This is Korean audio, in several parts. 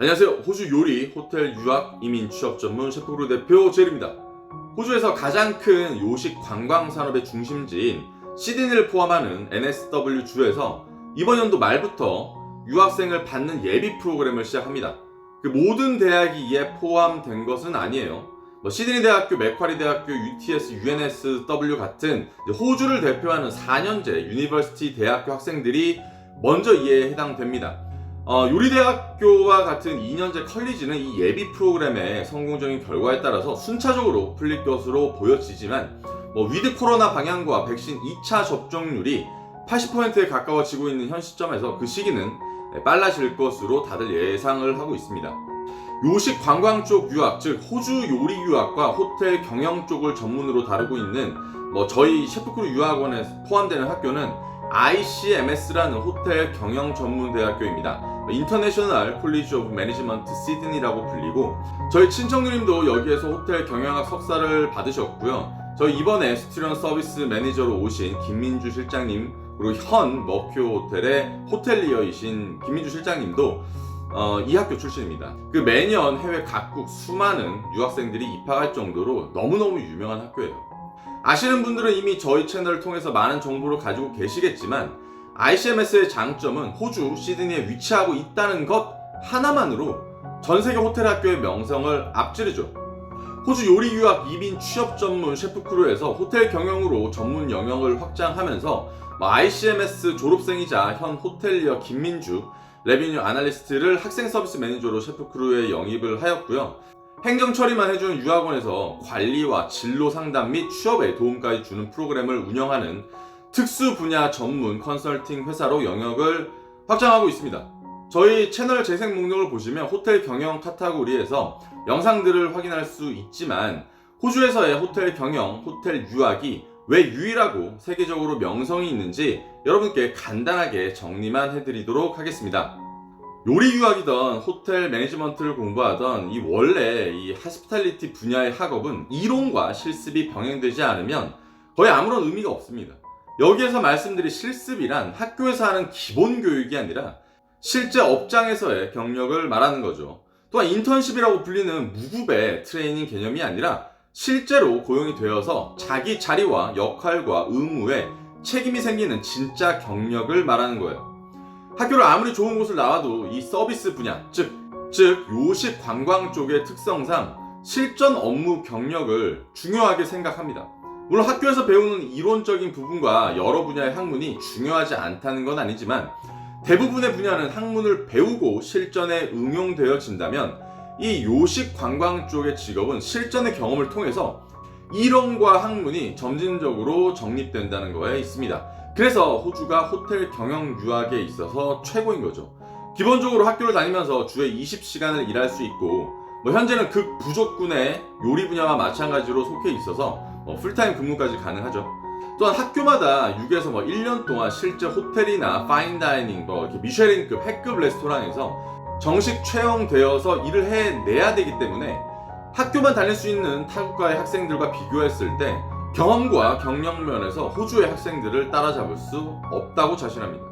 안녕하세요. 호주 요리, 호텔 유학, 이민 취업 전문 셰프그룹 대표 제리입니다. 호주에서 가장 큰 요식 관광 산업의 중심지인 시드니를 포함하는 NSW 주에서 이번 연도 말부터 유학생을 받는 예비 프로그램을 시작합니다. 그 모든 대학이 이에 포함된 것은 아니에요. 시드니 대학교, 맥쿼리 대학교, UTS, UNSW 같은 호주를 대표하는 4년제 유니버시티 대학교 학생들이 먼저 이에 해당됩니다. 요리대학교와 같은 2년제 컬리지는 이 예비 프로그램의 성공적인 결과에 따라서 순차적으로 풀릴 것으로 보여지지만 위드 코로나 방향과 백신 2차 접종률이 80%에 가까워지고 있는 현 시점에서 그 시기는 빨라질 것으로 다들 예상을 하고 있습니다. 요식 관광 쪽 유학, 즉 호주 요리 유학과 호텔 경영 쪽을 전문으로 다루고 있는 저희 셰프크루 유학원에 포함되는 학교는 ICMS라는 호텔 경영 전문 대학교입니다. 인터내셔널 콜리지 오브 매니지먼트 시드니라고 불리고, 저희 친척누님도 여기에서 호텔 경영학 석사를 받으셨고요. 저희 이번에 스튜던트 서비스 매니저로 오신 김민주 실장님, 그리고 현 머큐 호텔의 호텔리어이신 김민주 실장님도 이 학교 출신입니다. 매년 해외 각국 수많은 유학생들이 입학할 정도로 너무너무 유명한 학교예요. 아시는 분들은 이미 저희 채널을 통해서 많은 정보를 가지고 계시겠지만, ICMS의 장점은 호주 시드니에 위치하고 있다는 것 하나만으로 전세계 호텔 학교의 명성을 앞지르죠. 호주 요리 유학 이민 취업 전문 셰프크루에서 호텔 경영으로 전문 영역을 확장하면서 ICMS 졸업생이자 현 호텔리어 김민주 레비뉴 아날리스트를 학생 서비스 매니저로 셰프크루에 영입을 하였고요. 행정 처리만 해주는 유학원에서 관리와 진로 상담 및 취업에 도움까지 주는 프로그램을 운영하는 특수 분야 전문 컨설팅 회사로 영역을 확장하고 있습니다. 저희 채널 재생 목록을 보시면 호텔 경영 카테고리에서 영상들을 확인할 수 있지만, 호주에서의 호텔 경영, 호텔 유학이 왜 유일하고 세계적으로 명성이 있는지 여러분께 간단하게 정리만 해드리도록 하겠습니다. 요리 유학이던 호텔 매니지먼트를 공부하던 원래 이 하스피탈리티 분야의 학업은 이론과 실습이 병행되지 않으면 거의 아무런 의미가 없습니다. 여기에서 말씀드릴 실습이란 학교에서 하는 기본 교육이 아니라 실제 업장에서의 경력을 말하는 거죠. 또한 인턴십이라고 불리는 무급의 트레이닝 개념이 아니라 실제로 고용이 되어서 자기 자리와 역할과 의무에 책임이 생기는 진짜 경력을 말하는 거예요. 학교를 아무리 좋은 곳을 나와도 이 서비스 분야, 즉 요식 관광 쪽의 특성상 실전 업무 경력을 중요하게 생각합니다. 물론 학교에서 배우는 이론적인 부분과 여러 분야의 학문이 중요하지 않다는 건 아니지만, 대부분의 분야는 학문을 배우고 실전에 응용되어진다면 이 요식 관광 쪽의 직업은 실전의 경험을 통해서 이론과 학문이 점진적으로 정립된다는 거에 있습니다. 그래서 호주가 호텔 경영 유학에 있어서 최고인 거죠. 기본적으로 학교를 다니면서 주에 20시간을 일할 수 있고, 현재는 극부족군의 요리 분야와 마찬가지로 속해 있어서 풀타임 근무까지 가능하죠. 또한 학교마다 6에서 1년 동안 실제 호텔이나 파인다이닝, 미쉐린급 핵급 레스토랑에서 정식 채용되어서 일을 해내야 되기 때문에 학교만 다닐 수 있는 타국가의 학생들과 비교했을 때 경험과 경력 면에서 호주의 학생들을 따라잡을 수 없다고 자신합니다.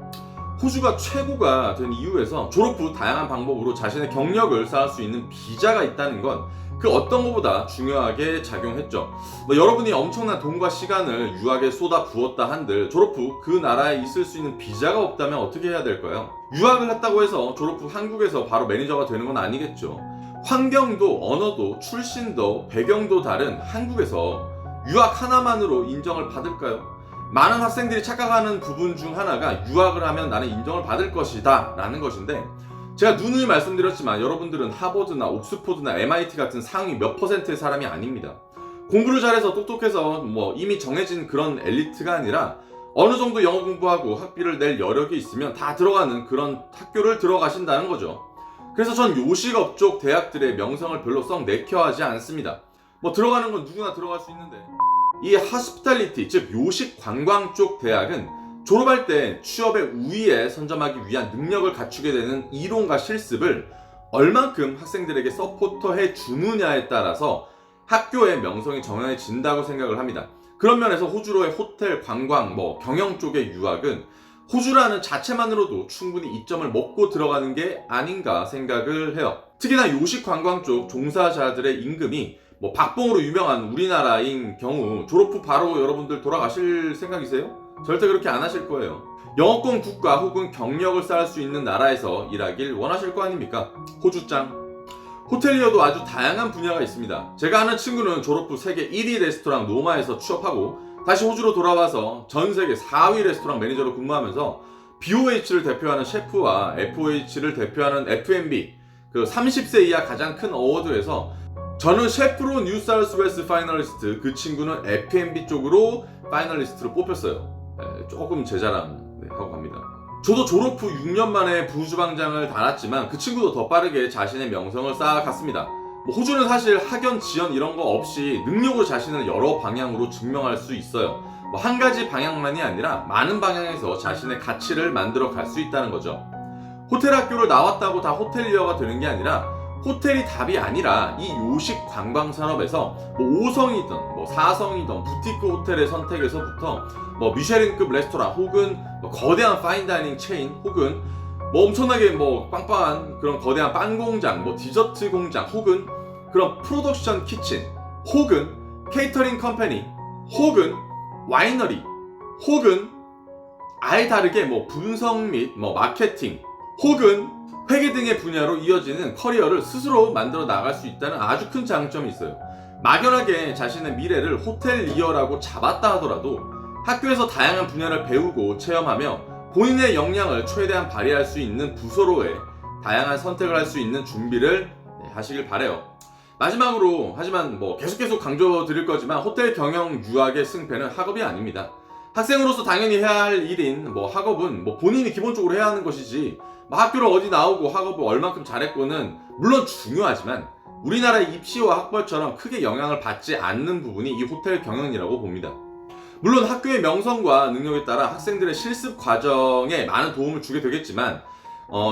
호주가 최고가 된 이유에서 졸업 후 다양한 방법으로 자신의 경력을 쌓을 수 있는 비자가 있다는 건 그 어떤 것보다 중요하게 작용했죠. 여러분이 엄청난 돈과 시간을 유학에 쏟아 부었다 한들 졸업 후 그 나라에 있을 수 있는 비자가 없다면 어떻게 해야 될까요? 유학을 했다고 해서 졸업 후 한국에서 바로 매니저가 되는 건 아니겠죠. 환경도 언어도 출신도 배경도 다른 한국에서 유학 하나만으로 인정을 받을까요? 많은 학생들이 착각하는 부분 중 하나가 유학을 하면 나는 인정을 받을 것이다 라는 것인데, 제가 누누이 말씀드렸지만 여러분들은 하버드나 옥스포드나 MIT 같은 상위 몇 %의 사람이 아닙니다. 공부를 잘해서 똑똑해서 이미 정해진 그런 엘리트가 아니라 어느 정도 영어 공부하고 학비를 낼 여력이 있으면 다 들어가는 그런 학교를 들어가신다는 거죠. 그래서 전 요식업 쪽 대학들의 명성을 별로 썩 내켜하지 않습니다. 들어가는 건 누구나 들어갈 수 있는데, 이 하스피탈리티, 즉 요식 관광 쪽 대학은 졸업할 때 취업의 우위에 선점하기 위한 능력을 갖추게 되는 이론과 실습을 얼만큼 학생들에게 서포터해 주느냐에 따라서 학교의 명성이 정해진다고 생각을 합니다. 그런 면에서 호주로의 호텔, 관광, 경영 쪽의 유학은 호주라는 자체만으로도 충분히 이점을 먹고 들어가는 게 아닌가 생각을 해요. 특히나 요식 관광 쪽 종사자들의 임금이 뭐 박봉으로 유명한 우리나라인 경우 졸업 후 바로 여러분들 돌아가실 생각이세요? 절대 그렇게 안 하실 거예요. 영어권 국가 혹은 경력을 쌓을 수 있는 나라에서 일하길 원하실 거 아닙니까? 호주짱. 호텔리어도 아주 다양한 분야가 있습니다. 제가 아는 친구는 졸업 후 세계 1위 레스토랑 노마에서 취업하고 다시 호주로 돌아와서 전 세계 4위 레스토랑 매니저로 근무하면서 BOH를 대표하는 셰프와 FOH를 대표하는 F&B 그 30세 이하 가장 큰 어워드에서 저는 셰프로 뉴사우스웨일스 파이널리스트, 그 친구는 F&B 쪽으로 파이널리스트로 뽑혔어요. 조금 제 자랑 하고 갑니다. 저도 졸업 후 6년 만에 부주방장을 달았지만 그 친구도 더 빠르게 자신의 명성을 쌓아갔습니다. 호주는 사실 학연, 지연 이런 거 없이 능력으로 자신을 여러 방향으로 증명할 수 있어요. 한 가지 방향만이 아니라 많은 방향에서 자신의 가치를 만들어 갈 수 있다는 거죠. 호텔 학교를 나왔다고 다 호텔리어가 되는 게 아니라 호텔이 답이 아니라 이 요식 관광 산업에서 5성이든 4성이든 부티크 호텔의 선택에서부터 미쉐린급 레스토랑 혹은 거대한 파인다이닝 체인 혹은 엄청나게 빵빵한 그런 거대한 빵 공장, 디저트 공장 혹은 그런 프로덕션 키친 혹은 케이터링 컴퍼니 혹은 와이너리 혹은 아예 다르게 분석 및 마케팅 혹은 회계 등의 분야로 이어지는 커리어를 스스로 만들어 나갈 수 있다는 아주 큰 장점이 있어요. 막연하게 자신의 미래를 호텔리어라고 잡았다 하더라도 학교에서 다양한 분야를 배우고 체험하며 본인의 역량을 최대한 발휘할 수 있는 부서로의 다양한 선택을 할 수 있는 준비를 하시길 바래요. 마지막으로 하지만 계속 강조드릴 거지만 호텔 경영 유학의 승패는 학업이 아닙니다. 학생으로서 당연히 해야 할 일인 학업은 본인이 기본적으로 해야 하는 것이지 학교를 어디 나오고 학업을 얼만큼 잘했고는 물론 중요하지만 우리나라의 입시와 학벌처럼 크게 영향을 받지 않는 부분이 이 호텔 경영이라고 봅니다. 물론 학교의 명성과 능력에 따라 학생들의 실습 과정에 많은 도움을 주게 되겠지만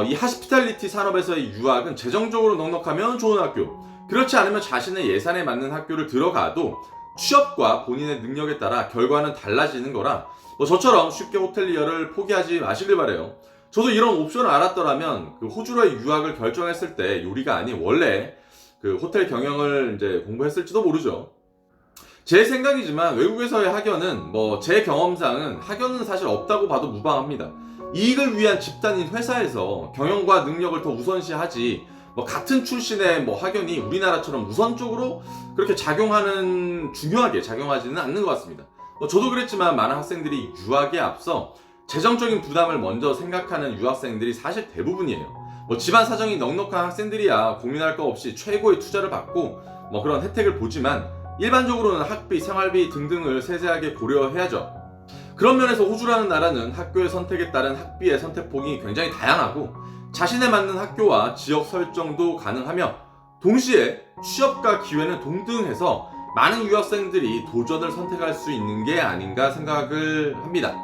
이 하스피탈리티 산업에서의 유학은 재정적으로 넉넉하면 좋은 학교, 그렇지 않으면 자신의 예산에 맞는 학교를 들어가도 취업과 본인의 능력에 따라 결과는 달라지는 거라 저처럼 쉽게 호텔리어를 포기하지 마시길 바래요. 저도 이런 옵션을 알았더라면 그 호주로의 유학을 결정했을 때 요리가 아닌 원래 그 호텔 경영을 이제 공부했을지도 모르죠. 제 생각이지만 외국에서의 학연은 제 경험상은 학연은 사실 없다고 봐도 무방합니다. 이익을 위한 집단인 회사에서 경영과 능력을 더 우선시하지 같은 출신의 학연이 우리나라처럼 우선적으로 그렇게 중요하게 작용하지는 않는 것 같습니다. 저도 그랬지만 많은 학생들이 유학에 앞서 재정적인 부담을 먼저 생각하는 유학생들이 사실 대부분이에요. 집안 사정이 넉넉한 학생들이야 고민할 거 없이 최고의 투자를 받고 그런 혜택을 보지만 일반적으로는 학비, 생활비 등등을 세세하게 고려해야죠. 그런 면에서 호주라는 나라는 학교의 선택에 따른 학비의 선택폭이 굉장히 다양하고 자신에 맞는 학교와 지역 설정도 가능하며 동시에 취업과 기회는 동등해서 많은 유학생들이 도전을 선택할 수 있는 게 아닌가 생각을 합니다.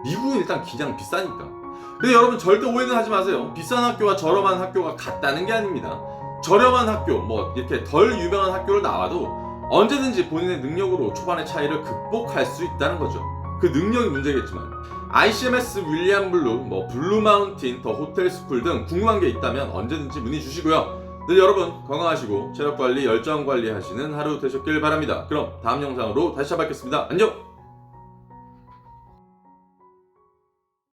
미국은 일단 그냥 비싸니까. 근데 여러분 절대 오해는 하지 마세요. 비싼 학교와 저렴한 학교가 같다는 게 아닙니다. 저렴한 학교, 이렇게 덜 유명한 학교를 나와도 언제든지 본인의 능력으로 초반의 차이를 극복할 수 있다는 거죠. 그 능력이 문제겠지만 ICMS 윌리엄 블루, 블루 마운틴 더 호텔 스쿨 등 궁금한 게 있다면 언제든지 문의 주시고요. 늘 여러분 건강하시고 체력 관리, 열정 관리 하시는 하루 되셨길 바랍니다. 그럼 다음 영상으로 다시 찾아뵙겠습니다. 안녕!